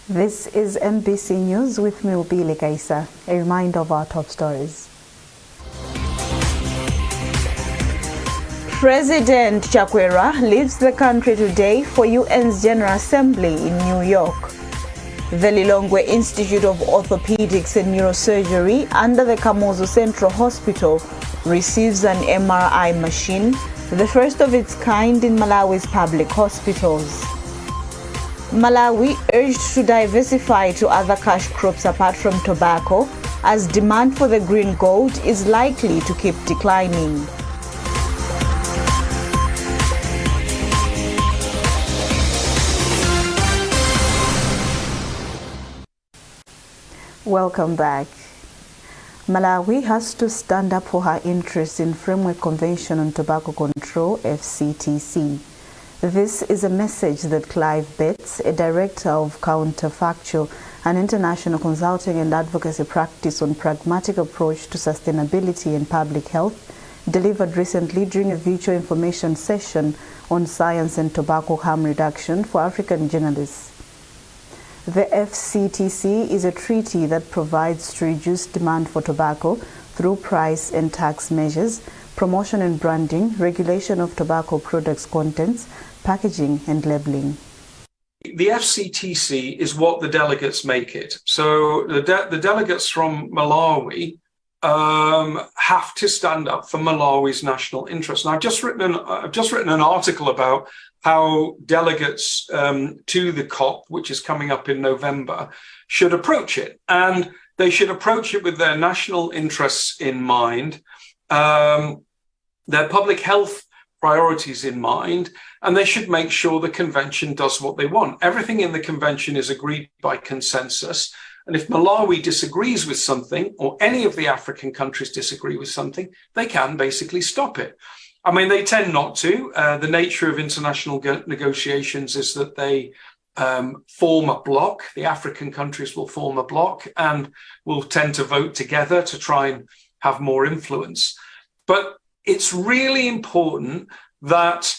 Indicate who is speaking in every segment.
Speaker 1: This is MBC News with me, Ubili Kaisa. A reminder of our top stories. President Chakwera leaves the country today for UN's General Assembly in New York. The Lilongwe Institute of Orthopedics and Neurosurgery under the Kamuzu Central Hospital receives an MRI machine, the first of its kind in Malawi's public hospitals. Malawi urged to diversify to other cash crops apart from tobacco, as demand for the green gold is likely to keep declining. Welcome back. Malawi has to stand up for her interests in Framework Convention on Tobacco Control, FCTC. This is a message that Clive Betts, a director of Counterfactual, an international consulting and advocacy practice on pragmatic approach to sustainability and public health, delivered recently during a virtual information session on science and tobacco harm reduction for African journalists. The FCTC is a treaty that provides to reduce demand for tobacco through price and tax measures, promotion and branding, regulation of tobacco products' contents, packaging and labeling.
Speaker 2: The FCTC is what the delegates make it. So the delegates from Malawi have to stand up for Malawi's national interest. And I've just written an article about how delegates to the COP, which is coming up in November, should approach it. And they should approach it with their national interests in mind, their public health priorities in mind, and they should make sure the convention does what they want. Everything in the convention is agreed by consensus. And if Malawi disagrees with something, or any of the African countries disagree with something, they can basically stop it. I mean, they tend not to. The nature of international negotiations is that they form a bloc. The African countries will form a bloc and will tend to vote together to try and have more influence. But it's really important that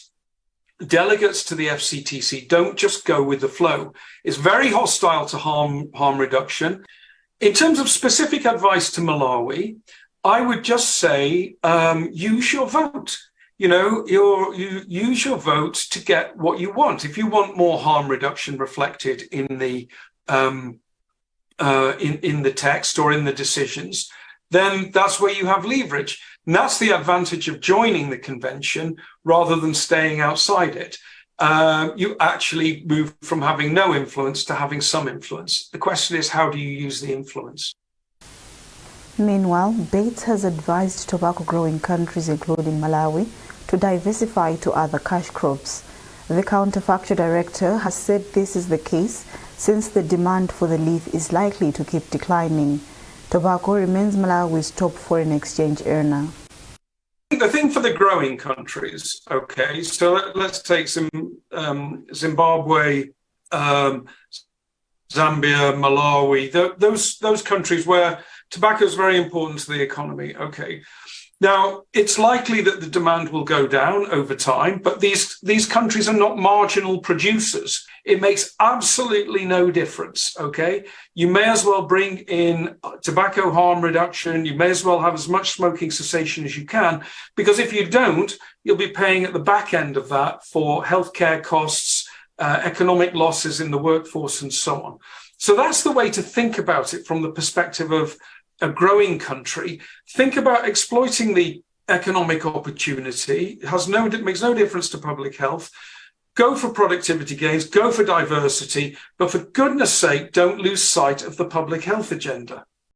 Speaker 2: delegates to the FCTC don't just go with the flow. It's very hostile to harm reduction. In terms of specific advice to Malawi, I would just say use your vote. You use your vote to get what you want. If you want more harm reduction reflected in the in the text or in the decisions, then that's where you have leverage. And that's the advantage of joining the convention rather than staying outside it. You actually move from having no influence to having some influence. The question is, how do you use the influence?
Speaker 1: Meanwhile, Bates has advised tobacco-growing countries, including Malawi, to diversify to other cash crops. The Counterfactual director has said this is the case since the demand for the leaf is likely to keep declining. Tobacco remains Malawi's top foreign exchange earner.
Speaker 2: The thing for the growing countries, okay, so let's take some Zimbabwe, Zambia, Malawi, those countries where tobacco is very important to the economy, okay. Now, it's likely that the demand will go down over time, but these countries are not marginal producers. It makes absolutely no difference, okay? You may as well bring in tobacco harm reduction. You may as well have as much smoking cessation as you can, because if you don't, you'll be paying at the back end of that for healthcare costs, economic losses in the workforce, and so on. So that's the way to think about it from the perspective of a growing country. Think about exploiting the economic opportunity. It makes no difference to public health. Go for productivity gains, go for diversity, but for goodness sake, don't lose sight of the public health agenda.